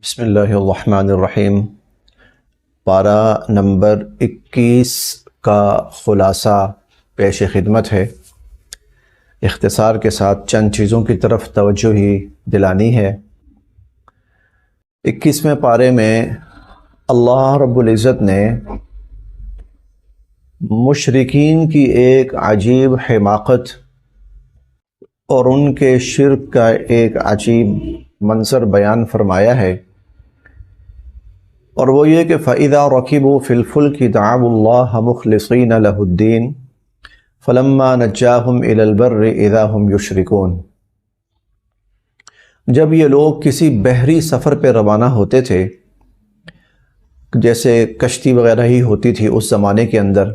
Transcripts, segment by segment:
بسم اللہ الرحمن الرحیم۔ پارہ نمبر 21 کا خلاصہ پیش خدمت ہے۔ اختصار کے ساتھ چند چیزوں کی طرف توجہ ہی دلانی ہے۔ 21ویں پارے میں اللہ رب العزت نے مشرکین کی ایک عجیب حماقت اور ان کے شرک کا ایک عجیب منظر بیان فرمایا ہے، اور وہ یہ کہ فَإِذَا رَكِبُوا فِي الْفُلْكِ دَعَوُا اللَّهَ مُخْلِصِينَ لَهُ الدِّينَ فَلَمَّا نَجَّاهُمْ إِلَى الْبَرِّ إِذَا هُمْ يُشْرِكُونَ۔ جب یہ لوگ کسی بحری سفر پہ روانہ ہوتے تھے، جیسے کشتی وغیرہ ہی ہوتی تھی اس زمانے کے اندر،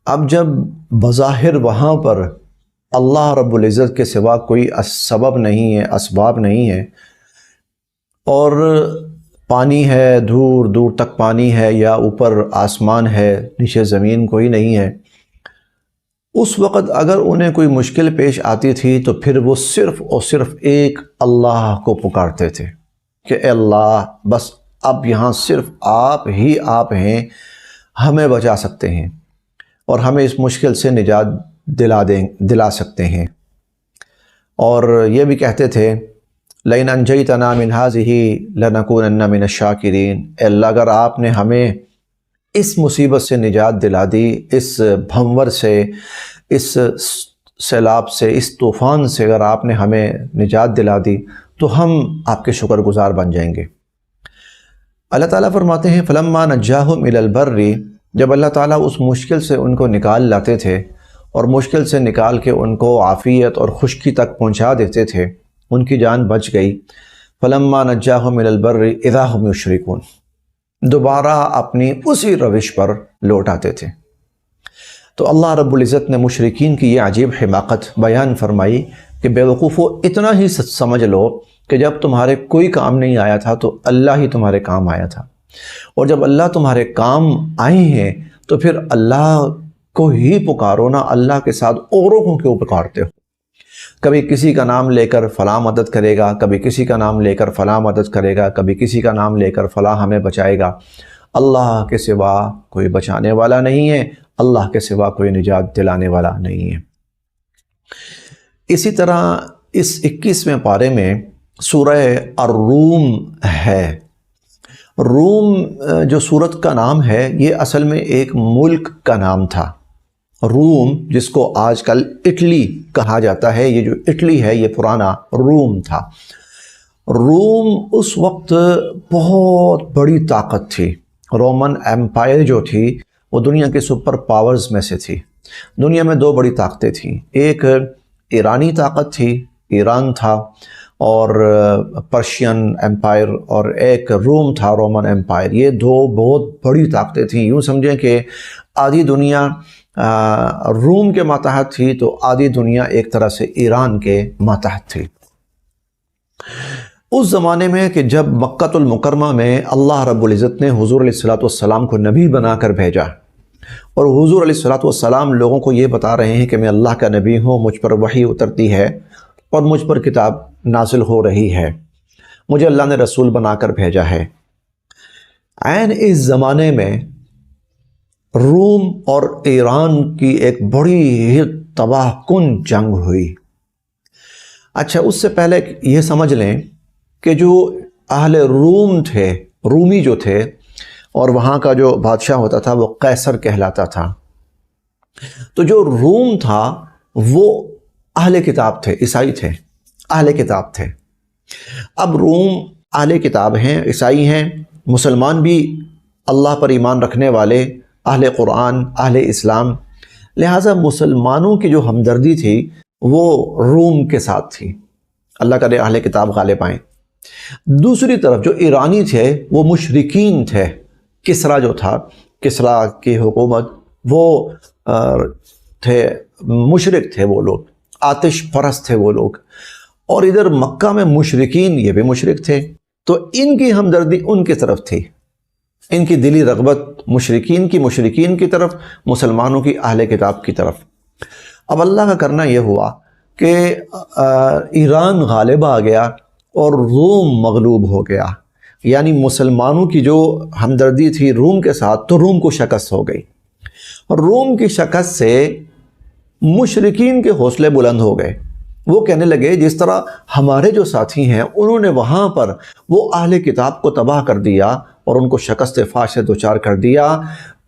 اب جب بظاہر وہاں پر اللہ رب العزت کے سوا کوئی سبب نہیں ہے، اسباب نہیں ہے، اور پانی ہے، دور دور تک پانی ہے، یا اوپر آسمان ہے، نیچے زمین کوئی نہیں ہے، اس وقت اگر انہیں کوئی مشکل پیش آتی تھی تو پھر وہ صرف اور صرف ایک اللہ کو پکارتے تھے کہ اے اللہ، بس اب یہاں صرف آپ ہی آپ ہیں، ہمیں بچا سکتے ہیں اور ہمیں اس مشکل سے نجات دلا سکتے ہیں۔ اور یہ بھی کہتے تھے لَإِنْ أَنْجَيْتَنَا مِنْ هَٰذِهِ لَنَكُونَنَّ مِنَ الشَّاكِرِينَ۔ اے اللہ، اگر آپ نے ہمیں اس مصیبت سے نجات دلا دی، اس بھنور سے، اس سیلاب سے، اس طوفان سے اگر آپ نے ہمیں نجات دلا دی تو ہم آپ کے شکر گزار بن جائیں گے۔ اللہ تعالیٰ فرماتے ہیں فَلَمَّا نَجَّاهُمْ إِلَى الْبَرِّ، جب اللہ تعالیٰ اس مشکل سے ان کو نکال لاتے تھے اور مشکل سے نکال کے ان کو عافیت اور خشکی تک پہنچا دیتے تھے، ان کی جان بچ گئی۔ فَلَمَّا نَجَّاهُمْ إِلَى الْبَرِّ إِذَا هُمْ يُشْرِكُونَ، دوبارہ اپنی اسی روش پر لوٹ آتے تھے۔ تو اللہ رب العزت نے مشرکین کی یہ عجیب حماقت بیان فرمائی کہ بے وقوفو، اتنا ہی سمجھ لو کہ جب تمہارے کوئی کام نہیں آیا تھا تو اللہ ہی تمہارے کام آیا تھا، اور جب اللہ تمہارے کام آئے ہیں تو پھر اللہ کو ہی پکارو نا، اللہ کے ساتھ اوروں کو کیوں پکارتے ہو؟ کبھی کسی کا نام لے کر فلاں مدد کرے گا، کبھی کسی کا نام لے کر فلاں مدد کرے گا، کبھی کسی کا نام لے کر فلاں ہمیں بچائے گا۔ اللہ کے سوا کوئی بچانے والا نہیں ہے، اللہ کے سوا کوئی نجات دلانے والا نہیں ہے۔ اسی طرح اس 21ویں پارے میں سورہ الروم ہے۔ روم جو سورت کا نام ہے، یہ اصل میں ایک ملک کا نام تھا۔ روم، جس کو آج کل اٹلی کہا جاتا ہے، یہ جو اٹلی ہے یہ پرانا روم تھا۔ روم اس وقت بہت بڑی طاقت تھی۔ رومن ایمپائر جو تھی وہ دنیا کے سپر پاورز میں سے تھی۔ دنیا میں دو بڑی طاقتیں تھیں، ایک ایرانی طاقت تھی، ایران تھا، اور پرشین ایمپائر، اور ایک روم تھا، رومن ایمپائر۔ یہ دو بہت بڑی طاقتیں تھیں۔ یوں سمجھیں کہ آدھی دنیا روم کے ماتحت تھی تو آدھی دنیا ایک طرح سے ایران کے ماتحت تھی۔ اس زمانے میں کہ جب مکۃ المکرمہ میں اللہ رب العزت نے حضور علیہ السلام کو نبی بنا کر بھیجا، اور حضور علیہ السلام لوگوں کو یہ بتا رہے ہیں کہ میں اللہ کا نبی ہوں، مجھ پر وحی اترتی ہے اور مجھ پر کتاب نازل ہو رہی ہے، مجھے اللہ نے رسول بنا کر بھیجا ہے۔ عین اس زمانے میں روم اور ایران کی ایک بڑی ہی تباہ کن جنگ ہوئی۔ اچھا، اس سے پہلے یہ سمجھ لیں کہ جو اہل روم تھے، رومی جو تھے، اور وہاں کا جو بادشاہ ہوتا تھا وہ قیصر کہلاتا تھا۔ تو جو روم تھا وہ اہل کتاب تھے، عیسائی تھے، اہل کتاب تھے۔ اب روم اہل کتاب ہیں، عیسائی ہیں، مسلمان بھی اللہ پر ایمان رکھنے والے، اہل قرآن، اہل اسلام، لہٰذا مسلمانوں کی جو ہمدردی تھی وہ روم کے ساتھ تھی۔ اللہ کرے اہل کتاب غالب آئیں۔ دوسری طرف جو ایرانی تھے وہ مشرکین تھے۔ کسریٰ جو تھا، کسریٰ کی حکومت، وہ تھے مشرک تھے، وہ لوگ آتش پرست تھے وہ لوگ، اور ادھر مکہ میں مشرکین، یہ بھی مشرک تھے، تو ان کی ہمدردی ان کی طرف تھی، ان کی دلی رغبت مشرکین کی طرف، مسلمانوں کی اہل کتاب کی طرف۔ اب اللہ کا کرنا یہ ہوا کہ ایران غالب آ گیا اور روم مغلوب ہو گیا۔ یعنی مسلمانوں کی جو ہمدردی تھی روم کے ساتھ، تو روم کو شکست ہو گئی، اور روم کی شکست سے مشرکین کے حوصلے بلند ہو گئے۔ وہ کہنے لگے جس طرح ہمارے جو ساتھی ہیں انہوں نے وہاں پر وہ اہل کتاب کو تباہ کر دیا اور ان کو شکست فاش سے دوچار کر دیا،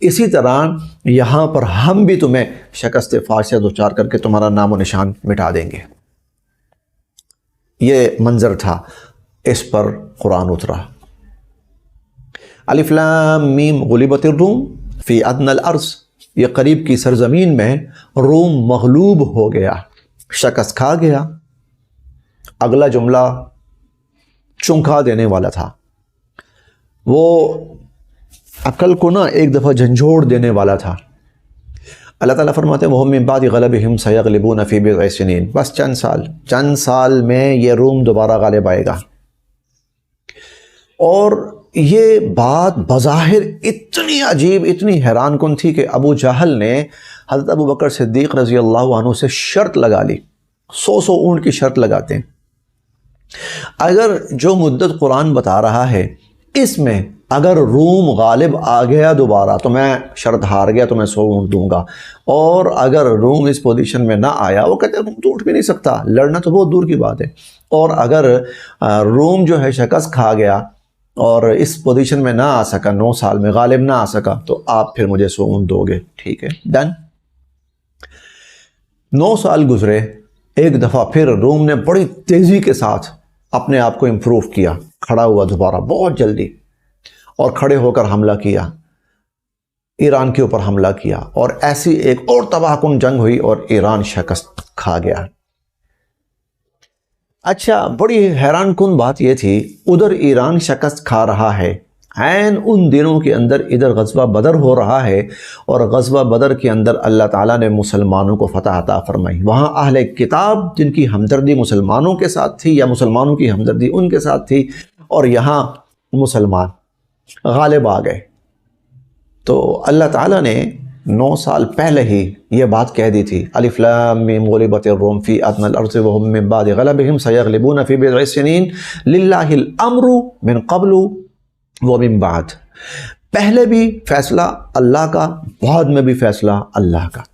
اسی طرح یہاں پر ہم بھی تمہیں شکست فاش سے دوچار کر کے تمہارا نام و نشان مٹا دیں گے۔ یہ منظر تھا، اس پر قرآن اترا۔ الف لام میم غلبت الروم فی ادنی الارض، یہ قریب کی سرزمین میں روم مغلوب ہو گیا، شکست کھا گیا۔ اگلا جملہ چونکا دینے والا تھا، وہ عقل کو نا ایک دفعہ جھنجھوڑ دینے والا تھا۔ اللہ تعالیٰ فرماتے ہیں وَهُمْ مِنْ بَعْدِ غَلَبِهِمْ سَيَغْلِبُونَ فِي بِضْعِ سِنِينَ، بس چند سال میں یہ روم دوبارہ غالب آئے گا۔ اور یہ بات بظاہر اتنی عجیب، اتنی حیران کن تھی کہ ابو جہل نے حضرت ابو بکر صدیق رضی اللہ عنہ سے شرط لگا لی، 100 اونٹ کی شرط لگاتے ہیں، اگر جو مدت قرآن بتا رہا ہے اس میں اگر روم غالب آ گیا دوبارہ تو میں شرط ہار گیا تو میں 100 اونٹ دوں گا، اور اگر روم اس پوزیشن میں نہ آیا، وہ کہتے ہیں روم تو اٹھ بھی نہیں سکتا، لڑنا تو بہت دور کی بات ہے، اور اگر روم جو ہے شکست کھا گیا اور اس پوزیشن میں نہ آ سکا، 9 سال میں غالب نہ آ سکا، تو آپ پھر مجھے 100 اونٹ دو گے، ٹھیک ہے ڈن۔ 9 سال گزرے، ایک دفعہ پھر روم نے بڑی تیزی کے ساتھ اپنے آپ کو امپروو کیا، کھڑا ہوا دوبارہ بہت جلدی، اور کھڑے ہو کر حملہ کیا، ایران کے اوپر حملہ کیا، اور ایسی ایک اور تباہ کن جنگ ہوئی اور ایران شکست کھا گیا۔ اچھا، بڑی حیران کن بات یہ تھی، ادھر ایران شکست کھا رہا ہے، عین ان دنوں کے اندر ادھر غزوہ بدر ہو رہا ہے، اور غزوہ بدر کے اندر اللہ تعالیٰ نے مسلمانوں کو فتح عطا فرمائی۔ وہاں اہل کتاب جن کی ہمدردی مسلمانوں کے ساتھ تھی یا مسلمانوں کی ہمدردی ان کے ساتھ تھی، اور یہاں مسلمان غالب آ گئے۔ تو اللہ تعالیٰ نے 9 سال پہلے ہی یہ بات کہہ دی تھی، الف لام میم غلبت الروم فی ادنی الارض وهم من بعد غلبهم سیغلبون فی بضع سنین للہ الامر من قبل ومن بعد، پہلے بھی فیصلہ اللہ کا، بعد میں بھی فیصلہ اللہ کا۔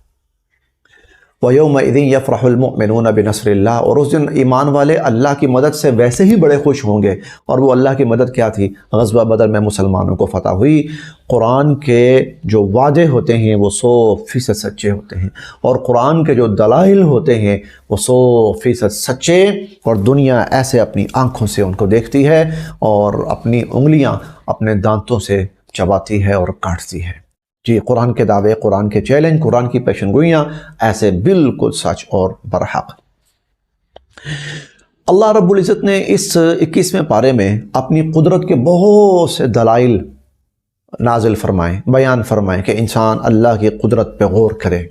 وَيَوْمَئِذٍ يَفْرَحُ الْمُؤْمِنُونَ بِنَصْرِ اللَّهِ، اور اس دن ایمان والے اللہ کی مدد سے ویسے ہی بڑے خوش ہوں گے، اور وہ اللہ کی مدد کیا تھی؟ غزوہ بدر میں مسلمانوں کو فتح ہوئی۔ قرآن کے جو وعدے ہوتے ہیں وہ 100% سچے ہوتے ہیں، اور قرآن کے جو دلائل ہوتے ہیں وہ 100% سچے، اور دنیا ایسے اپنی آنکھوں سے ان کو دیکھتی ہے اور اپنی انگلیاں اپنے دانتوں سے چباتی ہے اور کاٹتی ہے۔ جی، قرآن کے دعوے، قرآن کے چیلنج، قرآن کی پیشن گوئیاں ایسے بالکل سچ اور برحق۔ اللہ رب العزت نے اس 21ویں پارے میں اپنی قدرت کے بہت سے دلائل نازل فرمائے، بیان فرمائے کہ انسان اللہ کی قدرت پہ غور کرے،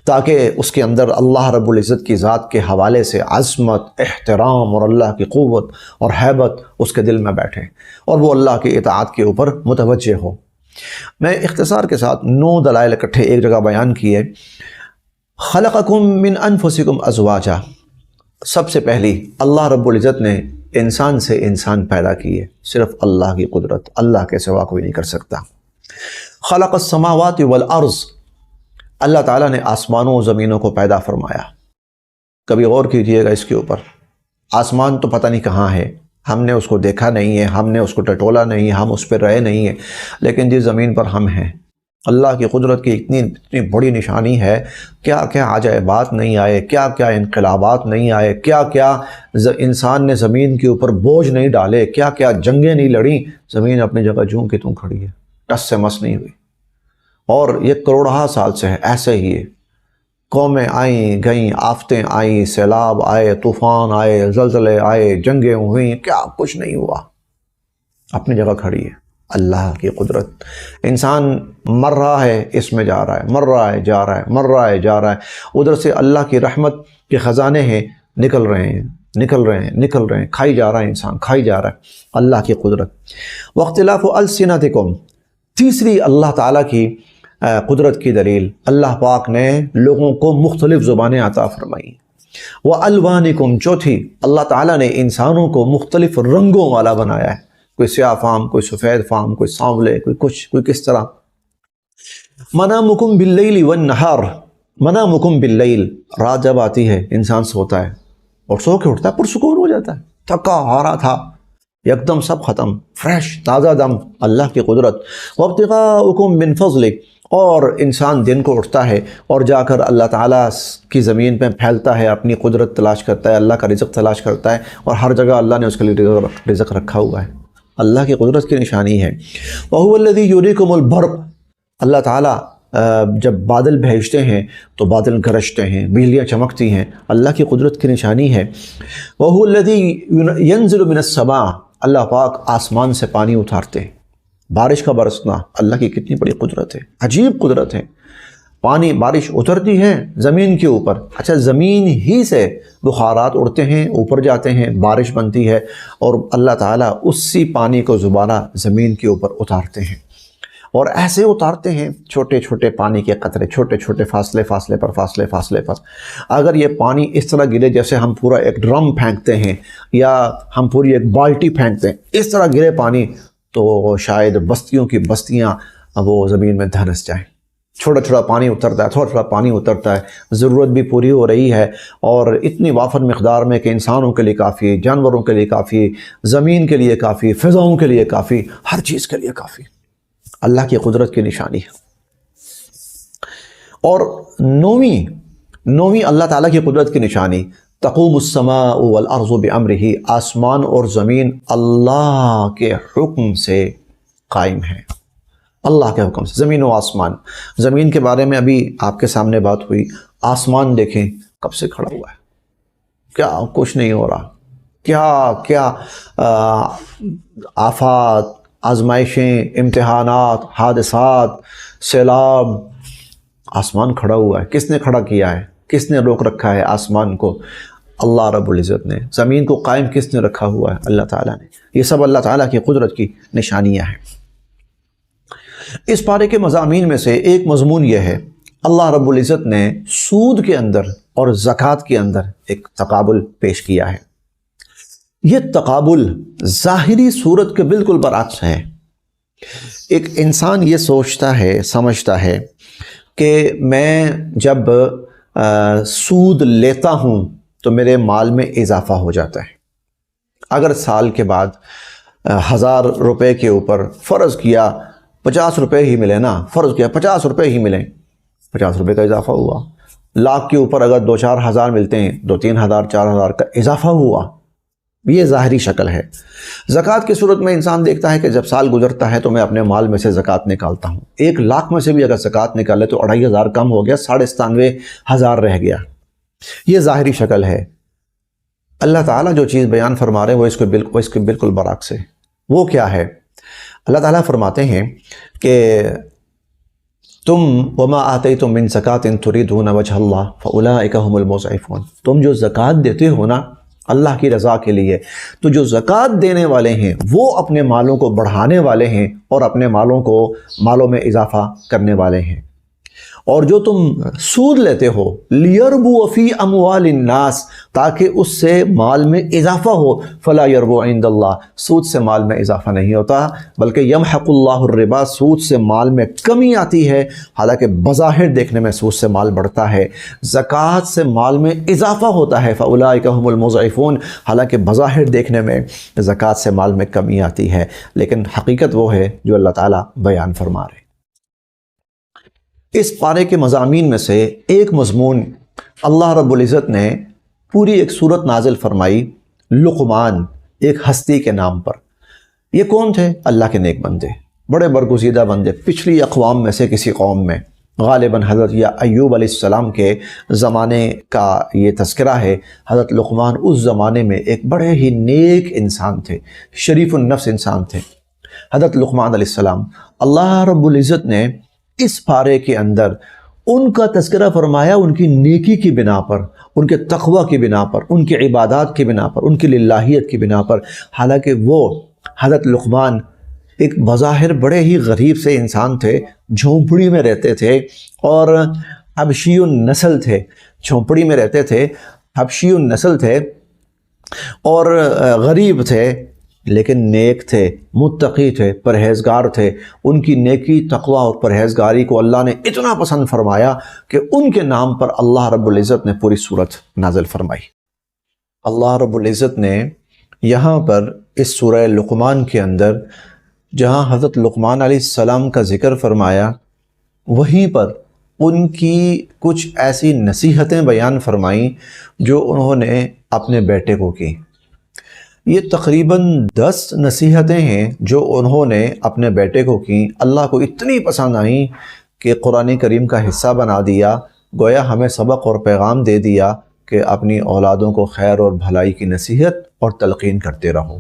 تاکہ اس کے اندر اللہ رب العزت کی ذات کے حوالے سے عظمت، احترام اور اللہ کی قوت اور ہیبت اس کے دل میں بیٹھے، اور وہ اللہ کی اطاعت کے اوپر متوجہ ہو۔ میں اختصار کے ساتھ 9 دلائل اکٹھے ایک جگہ بیان کیے۔ خلقکم من انفسکم ازواجا، سب سے پہلی اللہ رب العزت نے انسان سے انسان پیدا کیے، صرف اللہ کی قدرت، اللہ کے سوا کوئی نہیں کر سکتا۔ خلق السماوات والارض، اللہ تعالیٰ نے آسمانوں و زمینوں کو پیدا فرمایا۔ کبھی غور کیجئے گا اس کے اوپر، آسمان تو پتہ نہیں کہاں ہے، ہم نے اس کو دیکھا نہیں ہے، ہم نے اس کو ٹٹولا نہیں، ہم اس پہ رہے نہیں ہیں، لیکن جس زمین پر ہم ہیں، اللہ کی قدرت کی اتنی بڑی نشانی ہے، کیا کیا عجائبات نہیں آئے، کیا کیا انقلابات نہیں آئے، کیا کیا انسان نے زمین کے اوپر بوجھ نہیں ڈالے، کیا کیا جنگیں نہیں لڑیں، زمین اپنی جگہ جوں کی توں کھڑی ہے، ٹس سے مس نہیں ہوئی، اور یہ کروڑہا سال سے ہے ایسے ہی ہے۔ قومیں آئیں گئیں، آفتیں آئیں، سیلاب آئے، طوفان آئے، زلزلے آئے، جنگیں ہوئیں، کیا کچھ نہیں ہوا، اپنی جگہ کھڑی ہے اللہ کی قدرت۔ انسان مر رہا ہے، اس میں جا رہا ہے، مر رہا ہے، جا رہا ہے، مر رہا ہے، جا رہا ہے، ادھر سے اللہ کی رحمت کے خزانے ہیں، نکل رہے ہیں، نکل رہے ہیں، نکل رہے ہیں، کھائی جا رہا ہے انسان، کھائی جا رہا ہے اللہ کی قدرت۔ واختلاف السنتکم، تیسری اللہ تعالیٰ کی قدرت کی دلیل، اللہ پاک نے لوگوں کو مختلف زبانیں عطا فرمائی۔ وَأَلْوَانِكُمْ، چوتھی اللہ تعالیٰ نے انسانوں کو مختلف رنگوں والا بنایا ہے، کوئی سیاہ فام، کوئی سفید فام، کوئی سانولے، کوئی کچھ، کوئی کس طرح۔ منامکم باللیل والنہار، منامکم باللیل، رات جب آتی ہے انسان سوتا ہے اور سو کے اٹھتا ہے پرسکون ہو جاتا ہے، تھکا ہارا تھا، یک دم سب ختم، فریش تازہ دم، اللہ کی قدرت۔ وابتغاؤکم من فضلک، اور انسان دن کو اٹھتا ہے اور جا کر اللہ تعالیٰ کی زمین پہ پھیلتا ہے، اپنی قدرت تلاش کرتا ہے، اللہ کا رزق تلاش کرتا ہے، اور ہر جگہ اللہ نے اس کے لیے رزق رکھا ہوا ہے، اللہ کی قدرت کی نشانی ہے۔ وَهُوَ الَّذِي يُرِيكُمُ الْبَرْقَ، اللہ تعالیٰ جب بادل بھیجتے ہیں تو بادل گرجتے ہیں، بجلیاں چمکتی ہیں، اللہ کی قدرت کی نشانی ہے۔ وَهُوَ الَّذِي يَنزِلُ مِنَ السَّمَاءِ، اللہ پاک آسمان سے پانی اتارتے ہیں، بارش کا برسنا اللہ کی کتنی بڑی قدرت ہے، عجیب قدرت ہے۔ پانی، بارش اترتی ہے زمین کے اوپر، اچھا زمین ہی سے بخارات اڑتے ہیں، اوپر جاتے ہیں، بارش بنتی ہے، اور اللہ تعالیٰ اسی پانی کو دوبارہ زمین کے اوپر اتارتے ہیں، اور ایسے اتارتے ہیں چھوٹے چھوٹے پانی کے قطرے، چھوٹے چھوٹے فاصلے پر۔ اگر یہ پانی اس طرح گرے جیسے ہم پورا ایک ڈرم پھینکتے ہیں یا ہم پوری ایک بالٹی پھینکتے ہیں، اس طرح گرے پانی تو شاید بستیوں کی بستیاں وہ زمین میں دھنس جائیں۔ چھوٹا چھوٹا پانی اترتا ہے، تھوڑا تھوڑا پانی اترتا ہے، ضرورت بھی پوری ہو رہی ہے، اور اتنی وافر مقدار میں کہ انسانوں کے لیے کافی، جانوروں کے لیے کافی، زمین کے لیے کافی، فضاؤں کے لیے کافی، ہر چیز کے لیے کافی، اللہ کی قدرت کی نشانی ہے۔ اور نویں اللہ تعالیٰ کی قدرت کی نشانی، تقوم السماء والارض بامرہ، آسمان اور زمین اللہ کے حکم سے قائم ہے، اللہ کے حکم سے، زمین و آسمان۔ زمین کے بارے میں ابھی آپ کے سامنے بات ہوئی، آسمان دیکھیں کب سے کھڑا ہوا ہے، کیا کچھ نہیں ہو رہا، کیا آفات، آزمائشیں، امتحانات، حادثات، سیلاب، آسمان کھڑا ہوا ہے۔ کس نے کھڑا کیا ہے؟ کس نے روک رکھا ہے آسمان کو؟ اللہ رب العزت نے۔ زمین کو قائم کس نے رکھا ہوا ہے؟ اللہ تعالیٰ نے۔ یہ سب اللہ تعالیٰ کی قدرت کی نشانیاں ہیں۔ اس پارے کے مضامین میں سے ایک مضمون یہ ہے، اللہ رب العزت نے سود کے اندر اور زکوٰۃ کے اندر ایک تقابل پیش کیا ہے۔ یہ تقابل ظاہری صورت کے بالکل برعکس ہے۔ ایک انسان یہ سوچتا ہے، سمجھتا ہے کہ میں جب سود لیتا ہوں تو میرے مال میں اضافہ ہو جاتا ہے۔ اگر سال کے بعد 1000 روپے کے اوپر فرض کیا 50 روپے ہی ملے نا، فرض کیا 50 روپے ہی ملیں، 50 روپے کا اضافہ ہوا۔ لاکھ کے اوپر اگر 2-4 ہزار ملتے ہیں، 2-3 ہزار 4 ہزار کا اضافہ ہوا۔ یہ ظاہری شکل ہے۔ زکوٰۃ کی صورت میں انسان دیکھتا ہے کہ جب سال گزرتا ہے تو میں اپنے مال میں سے زکوٰۃ نکالتا ہوں، 1 لاکھ میں سے بھی اگر زکوٰۃ نکالے تو 2500 کم ہو گیا، 97,500 رہ گیا۔ یہ ظاہری شکل ہے۔ اللہ تعالیٰ جو چیز بیان فرما رہے ہیں وہ اس کے بالکل برعکس ہے۔ وہ کیا ہے؟ اللہ تعالیٰ فرماتے ہیں کہ تم وما آتیتم من زکاۃ تریدون وجہ اللہ فاولئک هم المضعفون، تم جو زکوٰۃ دیتے ہو نا اللہ کی رضا کے لیے، تو جو زکوٰۃ دینے والے ہیں وہ اپنے مالوں کو بڑھانے والے ہیں اور اپنے مالوں میں اضافہ کرنے والے ہیں۔ اور جو تم سود لیتے ہو لیربو فی اموال الناس، تاکہ اس سے مال میں اضافہ ہو، فلا یربو عند اللہ، سود سے مال میں اضافہ نہیں ہوتا بلکہ یمحق اللہ الربا، سود سے مال میں کمی آتی ہے، حالانکہ بظاہر دیکھنے میں سود سے مال بڑھتا ہے۔ زکوٰۃ سے مال میں اضافہ ہوتا ہے، فاولئک هم المضعفون، حالانکہ بظاہر دیکھنے میں زکوٰۃ سے مال میں کمی آتی ہے، لیکن حقیقت وہ ہے جو اللہ تعالیٰ بیان فرما رہے ہیں۔ اس پارے کے مضامین میں سے ایک مضمون اللہ رب العزت نے پوری ایک سورت نازل فرمائی، لقمان، ایک ہستی کے نام پر۔ یہ کون تھے؟ اللہ کے نیک بندے، بڑے برگزیدہ بندے، پچھلی اقوام میں سے کسی قوم میں، غالباً حضرت یا ایوب علیہ السلام کے زمانے کا یہ تذکرہ ہے۔ حضرت لقمان اس زمانے میں ایک بڑے ہی نیک انسان تھے، شریف النفس انسان تھے۔ حضرت لقمان علیہ السلام، اللہ رب العزت نے اس پارے کے اندر ان کا تذکرہ فرمایا ان کی نیکی کی بنا پر، ان کے تقوی کی بنا پر، ان کی عبادات کی بنا پر، ان کی للہیت کی بنا پر، حالانکہ وہ حضرت لقمان ایک بظاہر بڑے ہی غریب سے انسان تھے، جھونپڑی میں رہتے تھے اور حبشی النسل تھے، جھونپڑی میں رہتے تھے، حبشی النسل تھے اور غریب تھے، لیکن نیک تھے، متقی تھے، پرہیزگار تھے۔ ان کی نیکی، تقوی اور پرہیزگاری کو اللہ نے اتنا پسند فرمایا کہ ان کے نام پر اللہ رب العزت نے پوری سورت نازل فرمائی۔ اللہ رب العزت نے یہاں پر اس سورہ لقمان کے اندر جہاں حضرت لقمان علیہ السلام کا ذکر فرمایا، وہیں پر ان کی کچھ ایسی نصیحتیں بیان فرمائیں جو انہوں نے اپنے بیٹے کو کی۔ یہ تقریباً 10 نصیحتیں ہیں جو انہوں نے اپنے بیٹے کو کی، اللہ کو اتنی پسند آئیں کہ قرآن کریم کا حصہ بنا دیا، گویا ہمیں سبق اور پیغام دے دیا کہ اپنی اولادوں کو خیر اور بھلائی کی نصیحت اور تلقین کرتے رہو۔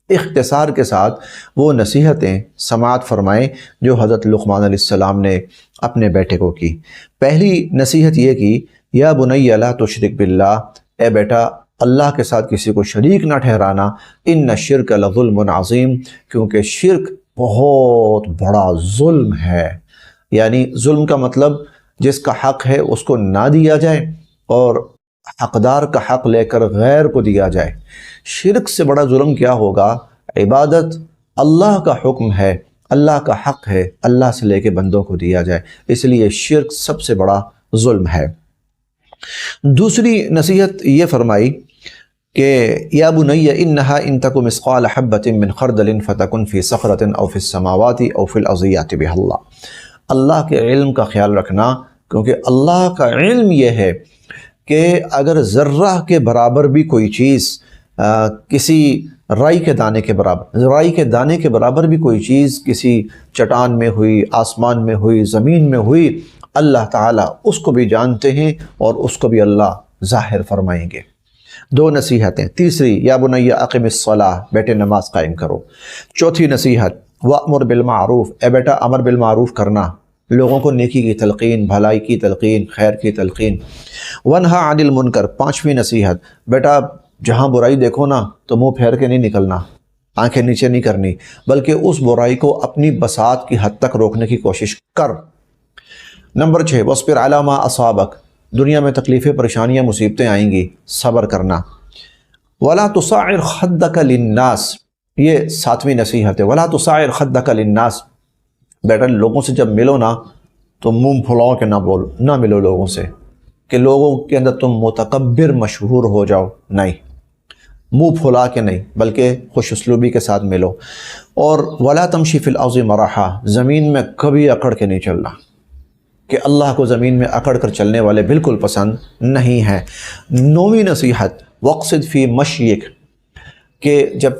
اختصار کے ساتھ وہ نصیحتیں سماعت فرمائیں جو حضرت لقمان علیہ السلام نے اپنے بیٹے کو کی۔ پہلی نصیحت یہ کی، یا بنی لا تشرک باللہ، اے بیٹا اللہ کے ساتھ کسی کو شریک نہ ٹھہرانا، ان الشرک لظلم عظیم، کیونکہ شرک بہت بڑا ظلم ہے۔ یعنی ظلم کا مطلب جس کا حق ہے اس کو نہ دیا جائے اور حقدار کا حق لے کر غیر کو دیا جائے۔ شرک سے بڑا ظلم کیا ہوگا؟ عبادت اللہ کا حکم ہے، اللہ کا حق ہے، اللہ سے لے کے بندوں کو دیا جائے، اس لیے شرک سب سے بڑا ظلم ہے۔ دوسری نصیحت یہ فرمائی کہ یا بنی انہا ان تک مثقال حبۃ من خردل فتکن فی صخرۃ او فی السماوات او فی الارضیات بہ اللہ۔ اللہ کے علم کا خیال رکھنا، کیونکہ اللہ کا علم یہ ہے کہ اگر ذرہ کے برابر بھی کوئی چیز، کسی رائی کے دانے کے برابر بھی کوئی چیز کسی چٹان میں ہوئی، آسمان میں ہوئی، زمین میں ہوئی، اللہ تعالیٰ اس کو بھی جانتے ہیں اور اس کو بھی اللہ ظاہر فرمائیں گے۔ 2 نصیحتیں۔ تیسری، یا بنی اقم الصلاۃ، بیٹے نماز قائم کرو۔ چوتھی نصیحت، وامر بالمعروف، اے بیٹا امر بالمعروف کرنا، لوگوں کو نیکی کی تلقین، بھلائی کی تلقین، خیر کی تلقین۔ ونہا عن المنکر، 5ویں نصیحت، بیٹا جہاں برائی دیکھو نا تو منہ پھیر کے نہیں نکلنا، آنکھیں نیچے نہیں کرنی، بلکہ اس برائی کو اپنی بساط کی حد تک روکنے کی کوشش کر۔ نمبر 6، واصبر علی ما اصابک، دنیا میں تکلیفیں، پریشانیاں، مصیبتیں آئیں گی، صبر کرنا۔ ولا تصعر خدک للناس، یہ 7ویں نصیحت ہے، ولا تصعر خدک للناس، بیٹا لوگوں سے جب ملو نا تو منہ پھلاؤ کے نہ ملو لوگوں سے کہ لوگوں کے اندر تم متکبر مشہور ہو جاؤ، نہیں، منہ پھلا کے نہیں، بلکہ خوش اسلوبی کے ساتھ ملو۔ اور ولا تمشی فی الارض مرحا، زمین میں کبھی اکڑ کے نہیں چلنا، کہ اللہ کو زمین میں اکڑ کر چلنے والے بالکل پسند نہیں ہیں۔ 9ویں نصیحت، واقصد فی مشیک، کہ جب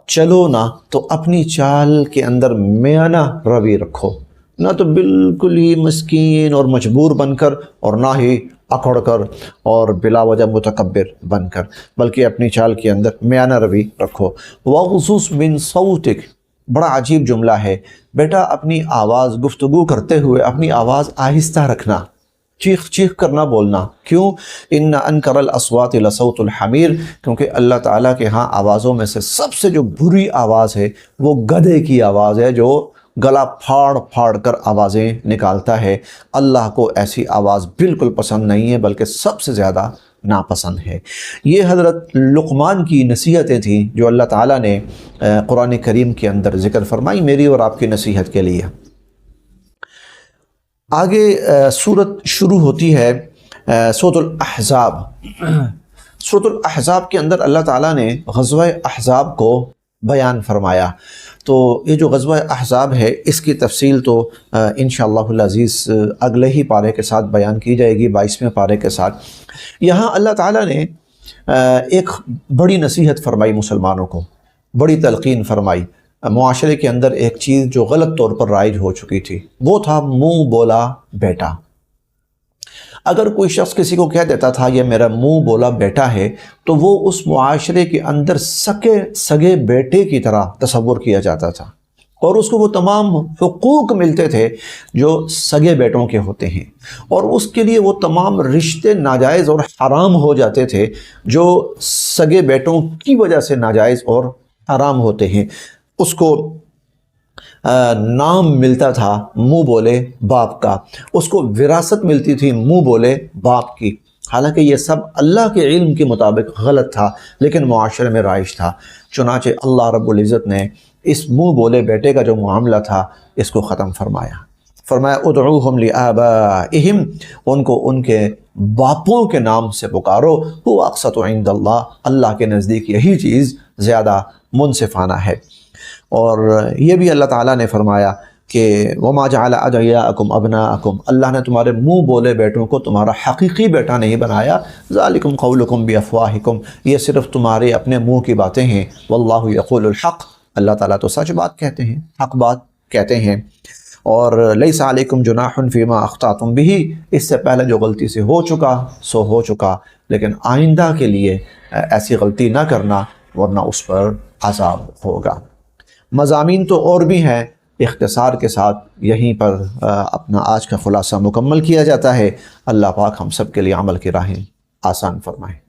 چلو نا تو اپنی چال کے اندر میانہ روی رکھو، نہ تو بالکل ہی مسکین اور مجبور بن کر، اور نہ ہی اکڑ کر اور بلا وجہ متکبر بن کر، بلکہ اپنی چال کے اندر میانہ روی رکھو۔ وَغْضُضْ مِن صَوْتِكَ، بڑا عجیب جملہ ہے، بیٹا اپنی آواز، گفتگو کرتے ہوئے اپنی آواز آہستہ رکھنا، چیخ چیخ کرنا بولنا۔ کیوں؟ ان انکر الاصوات لصوت الحمیر، کیونکہ اللہ تعالیٰ کے ہاں آوازوں میں سے سب سے جو بری آواز ہے وہ گدھے کی آواز ہے، جو گلا پھاڑ پھاڑ کر آوازیں نکالتا ہے۔ اللہ کو ایسی آواز بالکل پسند نہیں ہے، بلکہ سب سے زیادہ ناپسند ہے۔ یہ حضرت لقمان کی نصیحتیں تھیں جو اللہ تعالیٰ نے قرآن کریم کے اندر ذکر فرمائی میری اور آپ کی نصیحت کے لیے۔ آگے سورت شروع ہوتی ہے سورۃ الاحزاب۔ سورۃ الاحزاب کے اندر اللہ تعالیٰ نے غزوہ احزاب کو بیان فرمایا۔ تو یہ جو غزوہ احزاب ہے اس کی تفصیل تو انشاءاللہ العزیز اگلے ہی پارے کے ساتھ بیان کی جائے گی، 22ویں پارے کے ساتھ۔ یہاں اللہ تعالیٰ نے ایک بڑی نصیحت فرمائی مسلمانوں کو، بڑی تلقین فرمائی۔ معاشرے کے اندر ایک چیز جو غلط طور پر رائج ہو چکی تھی وہ تھا منہ بولا بیٹا۔ اگر کوئی شخص کسی کو کہہ دیتا تھا یہ میرا منہ بولا بیٹا ہے تو وہ اس معاشرے کے اندر سگے بیٹے کی طرح تصور کیا جاتا تھا، اور اس کو وہ تمام حقوق ملتے تھے جو سگے بیٹوں کے ہوتے ہیں، اور اس کے لیے وہ تمام رشتے ناجائز اور حرام ہو جاتے تھے جو سگے بیٹوں کی وجہ سے ناجائز اور حرام ہوتے ہیں۔ اس کو نام ملتا تھا منہ بولے باپ کا، اس کو وراثت ملتی تھی منہ بولے باپ کی، حالانکہ یہ سب اللہ کے علم کے مطابق غلط تھا لیکن معاشرے میں رائج تھا۔ چنانچہ اللہ رب العزت نے اس منہ بولے بیٹے کا جو معاملہ تھا اس کو ختم فرمایا۔ فرمایا ادعوہم لآبائہم، ان کو ان کے باپوں کے نام سے پکارو، هو اقسط عند اللہ، اللہ کے نزدیک یہی چیز زیادہ منصفانہ ہے۔ اور یہ بھی اللہ تعالیٰ نے فرمایا کہ وما جعل ادعیاءکم ابناءکم، اللہ نے تمہارے منہ بولے بیٹوں کو تمہارا حقیقی بیٹا نہیں بنایا، ذالکم قولکم بافواہکم، یہ صرف تمہارے اپنے منہ کی باتیں ہیں، واللہ یقول الحق، اللہ تعالیٰ تو سچ بات کہتے ہیں، حق بات کہتے ہیں۔ اور لیس علیکم جناح فیما اخطأتم بہ، اس سے پہلے جو غلطی سے ہو چکا سو ہو چکا، لیکن آئندہ کے لیے ایسی غلطی نہ کرنا ورنہ اس پر عذاب ہوگا۔ مضامین تو اور بھی ہیں، اختصار کے ساتھ یہیں پر اپنا آج کا خلاصہ مکمل کیا جاتا ہے۔ اللہ پاک ہم سب کے لیے عمل کی راہیں آسان فرمائے۔